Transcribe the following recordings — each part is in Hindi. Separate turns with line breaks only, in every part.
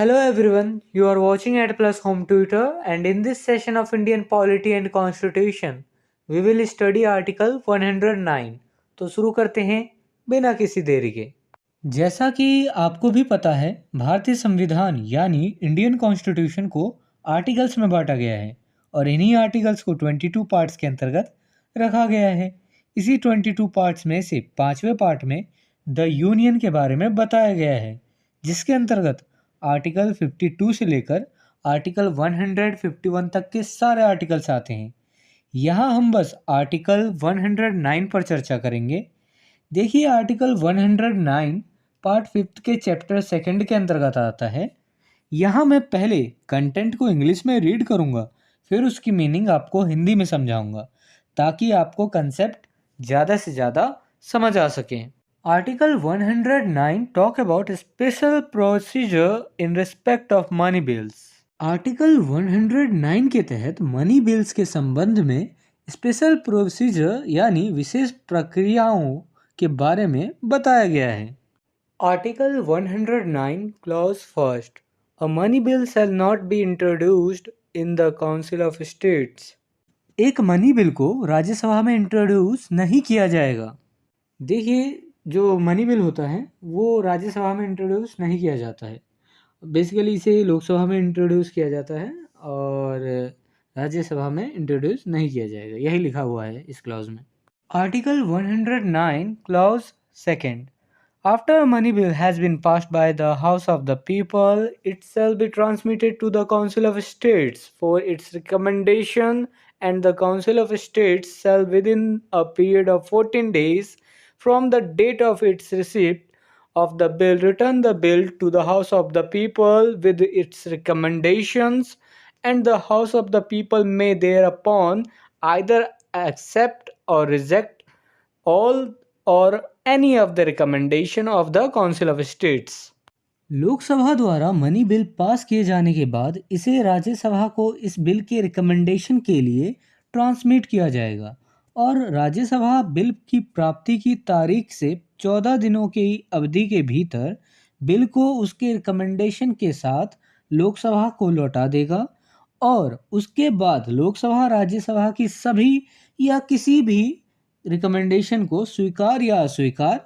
Hello everyone, you are watching at Plus Home Tutor, and in this session of Indian Polity and Constitution, we will study Article 109. तो शुरू करते हैं बिना किसी देरी के। जैसा कि आपको भी पता है, भारतीय संविधान यानी इंडियन कॉन्स्टिट्यूशन को आर्टिकल्स में बांटा गया है और इन्हीं आर्टिकल्स को 22 पार्ट्स के अंतर्गत रखा गया है। इसी 22 पार्ट्स में से पांचवें पार्ट में द यूनियन के बारे में बताया गया है, जिसके अंतर्गत आर्टिकल 52 से लेकर आर्टिकल 151 तक के सारे आर्टिकल्स आते हैं। यहाँ हम बस आर्टिकल 109 पर चर्चा करेंगे। देखिए, आर्टिकल 109 पार्ट 5 के चैप्टर 2 के अंतर्गत आता है। यहाँ मैं पहले कंटेंट को इंग्लिश में रीड करूँगा, फिर उसकी मीनिंग आपको हिंदी में समझाऊँगा ताकि आपको कंसेप्ट ज़्यादा से ज़्यादा समझ आ सके। Article 109 talk about special procedure in respect of money bills. Article 109 के तहत मनी बिल्स के संबंध में स्पेशल प्रोसीजर यानी विशेष प्रक्रियाओं के बारे में बताया गया है। Article 109 clause first, a money bill shall not be introduced in the Council of states. एक मनी बिल को राज्यसभा में इंट्रोड्यूस नहीं किया जाएगा। देखिए, जो मनी बिल होता है वो राज्यसभा में इंट्रोड्यूस नहीं किया जाता है। बेसिकली इसे लोकसभा में इंट्रोड्यूस किया जाता है और राज्यसभा में इंट्रोड्यूस नहीं किया जाएगा, यही लिखा हुआ है इस क्लॉज में। Article 109 clause second, after money bill has been passed by the House of the People it shall be transmitted to the Council of States for its recommendation and the Council of States shall within a period of 14 days from the date of its receipt of the bill return the bill to the House of the People with its recommendations, and the House of the People may thereupon either accept or reject all or any of the recommendation of the Council of States. Lok Sabha द्वारा मनी बिल पास किए जाने के बाद इसे राज्यसभा को इस बिल के रिकमेंडेशन के लिए ट्रांसमिट किया जाएगा और राज्यसभा बिल की प्राप्ति की तारीख से 14 दिनों की अवधि के भीतर बिल को उसके रिकमेंडेशन के साथ लोकसभा को लौटा देगा और उसके बाद लोकसभा राज्यसभा की सभी या किसी भी रिकमेंडेशन को स्वीकार या अस्वीकार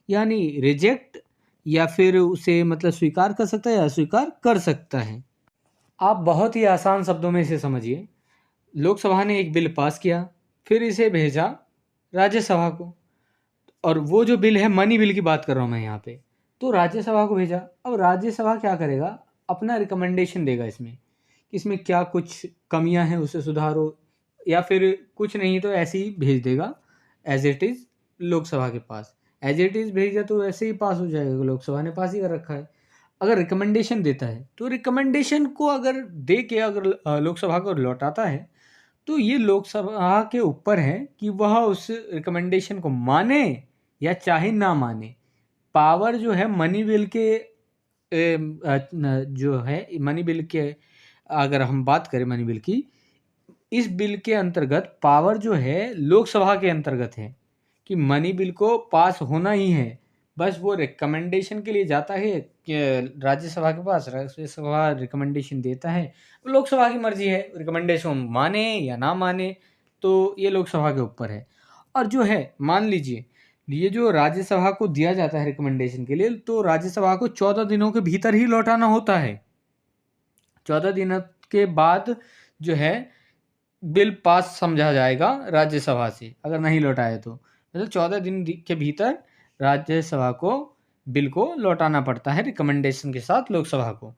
यानी रिजेक्ट या फिर उसे स्वीकार कर सकता है या अस्वीकार कर सकता है। आप बहुत ही आसान शब्दों में इसे समझिए। लोकसभा ने एक बिल पास किया, फिर इसे भेजा राज्यसभा को, और वो जो बिल है मनी बिल की बात कर रहा हूँ मैं यहाँ पे, तो राज्यसभा को भेजा। अब राज्यसभा क्या करेगा, अपना रिकमेंडेशन देगा इसमें क्या कुछ कमियां हैं उसे सुधारो, या फिर कुछ नहीं तो ऐसे ही भेज देगा एज इट इज़ लोकसभा के पास। एज इट इज़ भेज दिया तो ऐसे ही पास हो जाएगा, लोकसभा ने पास ही कर रखा है। अगर रिकमेंडेशन देता है तो रिकमेंडेशन को अगर दे के अगर लोकसभा को लौटाता है तो ये लोकसभा के ऊपर है कि वह उस रिकमेंडेशन को माने या चाहे ना माने। पावर जो है मनी बिल के जो है मनी बिल के, अगर हम बात करें मनी बिल की, इस बिल के अंतर्गत पावर जो है लोकसभा के अंतर्गत है कि मनी बिल को पास होना ही है। बस वो रिकमेंडेशन के लिए जाता है कि राज्यसभा के पास, राज्यसभा रिकमेंडेशन देता है, लोकसभा की मर्जी है रिकमेंडेशन माने या ना माने, तो ये लोकसभा के ऊपर है। और जो है मान लीजिए ये जो राज्यसभा को दिया जाता है रिकमेंडेशन के लिए, तो राज्यसभा को 14 दिनों के भीतर ही लौटाना होता है। 14 दिनों के बाद जो है बिल पास समझा जाएगा राज्यसभा से, अगर नहीं लौटाए तो 14 दिन के भीतर राज्यसभा को बिल को लौटाना पड़ता है रिकमेंडेशन के साथ लोकसभा को।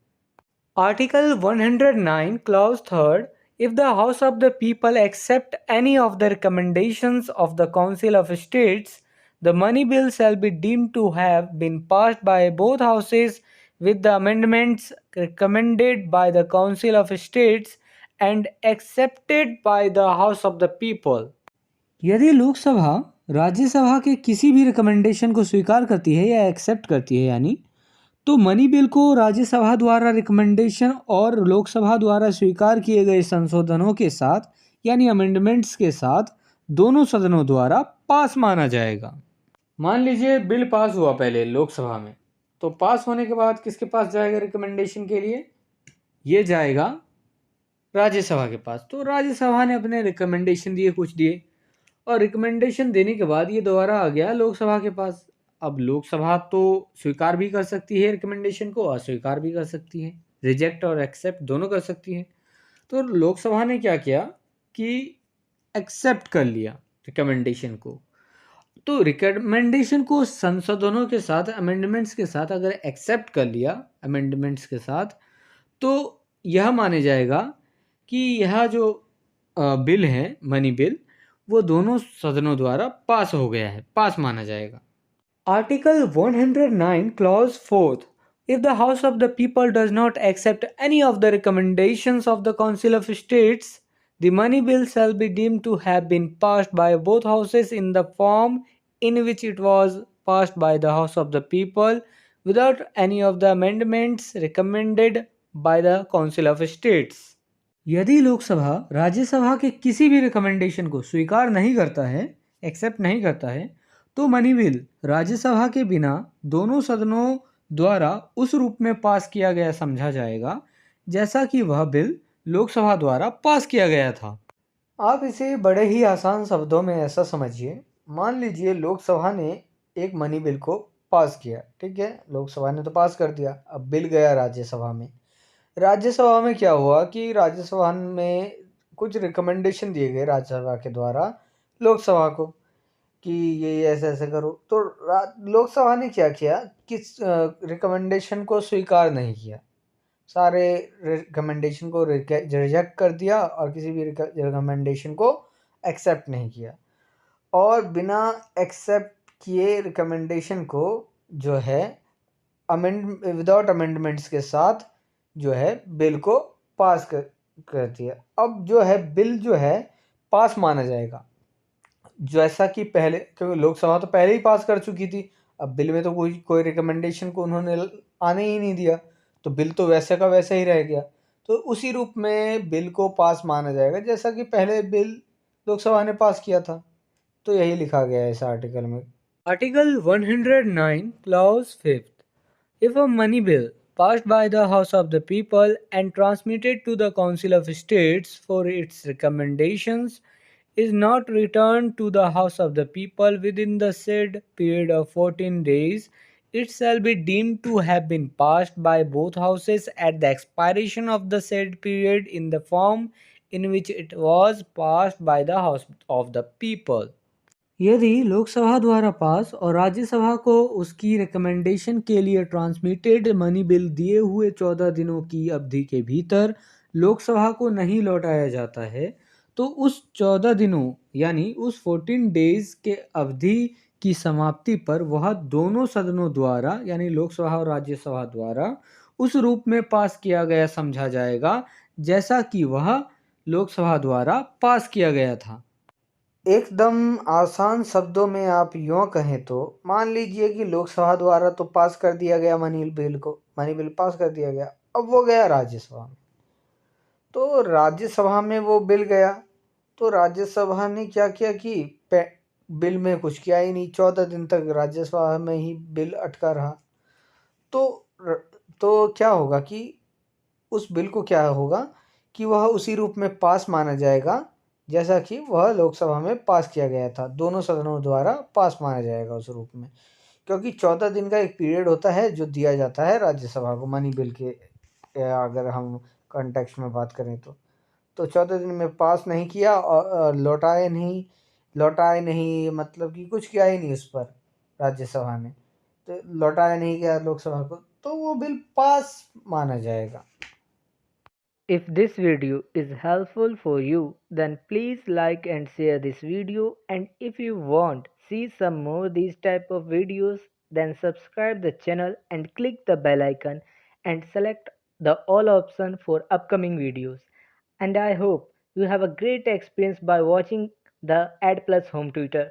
Article 109 clause third, if the House of the People accept any of the recommendations of the Council of States, the money bill shall be deemed to have been passed by both houses with the amendments recommended by the Council of States and accepted by the House of the People. यदि लोकसभा राज्यसभा के किसी भी रिकमेंडेशन को स्वीकार करती है या एक्सेप्ट करती है यानी, तो मनी बिल को राज्यसभा द्वारा रिकमेंडेशन और लोकसभा द्वारा स्वीकार किए गए संशोधनों के साथ यानी अमेंडमेंट्स के साथ दोनों सदनों द्वारा पास माना जाएगा। मान लीजिए बिल पास हुआ पहले लोकसभा में, तो पास होने के बाद किसके पास जाएगा रिकमेंडेशन के लिए? ये जाएगा राज्यसभा के पास। तो राज्यसभा ने अपने रिकमेंडेशन दिए, कुछ दिए, और रिकमेंडेशन देने के बाद ये दोबारा आ गया लोकसभा के पास। अब लोकसभा तो स्वीकार भी कर सकती है रिकमेंडेशन को, अस्वीकार भी कर सकती है, रिजेक्ट और एक्सेप्ट दोनों कर सकती है। तो लोकसभा ने क्या किया कि एक्सेप्ट कर लिया रिकमेंडेशन को। तो रिकमेंडेशन को संशोधनों के साथ, अमेंडमेंट्स के साथ अगर एक्सेप्ट कर लिया अमेंडमेंट्स के साथ, तो यह माने जाएगा कि यह जो बिल है, मनी बिल, वो दोनों सदनों द्वारा पास हो गया है, पास माना जाएगा। Article 109 clause 4th, if the House of the People does not accept any of the recommendations of the Council of States, the money bill shall be deemed to have been passed by both houses in the form in which it was passed by the House of the People without any of the amendments recommended by the Council of States. यदि लोकसभा राज्यसभा के किसी भी रिकमेंडेशन को स्वीकार नहीं करता है, एक्सेप्ट नहीं करता है, तो मनी बिल राज्यसभा के बिना दोनों सदनों द्वारा उस रूप में पास किया गया समझा जाएगा जैसा कि वह बिल लोकसभा द्वारा पास किया गया था। आप इसे बड़े ही आसान शब्दों में ऐसा समझिए, मान लीजिए लोकसभा ने एक मनी बिल को पास किया, ठीक है, लोकसभा ने तो पास कर दिया, अब बिल गया राज्यसभा में। राज्यसभा में क्या हुआ कि राज्यसभा में कुछ रिकमेंडेशन दिए गए राज्यसभा के द्वारा लोकसभा को कि ये ऐसे ऐसे करो। तो लोकसभा ने क्या किया कि रिकमेंडेशन को स्वीकार नहीं किया, सारे रिकमेंडेशन को रिजेक्ट कर दिया और किसी भी रिकमेंडेशन को एक्सेप्ट नहीं किया। और बिना एक्सेप्ट किए रिकमेंडेशन को जो है विदाउट अमेंडमेंट्स के साथ जो है बिल को पास कर दिया। अब जो है बिल जो है पास माना जाएगा, जैसा कि पहले, क्योंकि लोकसभा तो पहले ही पास कर चुकी थी, अब बिल में तो कोई रिकमेंडेशन को उन्होंने आने ही नहीं दिया, तो बिल तो वैसे का वैसा ही रह गया। तो उसी रूप में बिल को पास माना जाएगा जैसा कि पहले बिल लोकसभा ने पास किया था। तो यही लिखा गया है इस आर्टिकल में। Article 109 clause 5th, if a money bill passed by the House of the People and transmitted to the Council of States for its recommendations is not returned to the House of the People within the said period of 14 days, it shall be deemed to have been passed by both houses at the expiration of the said period in the form in which it was passed by the House of the People. यदि लोकसभा द्वारा पास और राज्यसभा को उसकी रिकमेंडेशन के लिए ट्रांसमिटेड मनी बिल दिए हुए 14 दिनों की अवधि के भीतर लोकसभा को नहीं लौटाया जाता है, तो उस 14 दिनों यानी उस 14 डेज के अवधि की समाप्ति पर वह दोनों सदनों द्वारा यानी लोकसभा और राज्यसभा द्वारा उस रूप में पास किया गया समझा जाएगा जैसा कि वह लोकसभा द्वारा पास किया गया था। एकदम आसान शब्दों में आप यूँ कहें तो मान लीजिए कि लोकसभा द्वारा तो पास कर दिया गया मनी बिल पास कर दिया गया, अब वो गया राज्यसभा में। तो राज्यसभा में वो बिल गया, तो राज्यसभा ने क्या किया कि बिल में कुछ किया ही नहीं, 14 दिन तक राज्यसभा में ही बिल अटका रहा। तो क्या होगा कि उस बिल को क्या होगा कि वह उसी रूप में पास माना जाएगा जैसा कि वह लोकसभा में पास किया गया था, दोनों सदनों द्वारा पास माना जाएगा उस रूप में, क्योंकि 14 दिन का एक पीरियड होता है जो दिया जाता है राज्यसभा को मनी बिल के, अगर हम कॉन्टेक्स्ट में बात करें तो 14 दिन में पास नहीं किया और लौटाए नहीं मतलब कि कुछ किया ही नहीं उस पर राज्यसभा ने, तो लौटाया नहीं गया लोकसभा को, तो वो बिल पास माना जाएगा। If this video is helpful for you, then please like and share this video, and if you want see some more these type of videos, then subscribe the channel and click the bell icon and select the all option for upcoming videos. And I hope you have a great experience by watching the Ad Plus Home Tutor.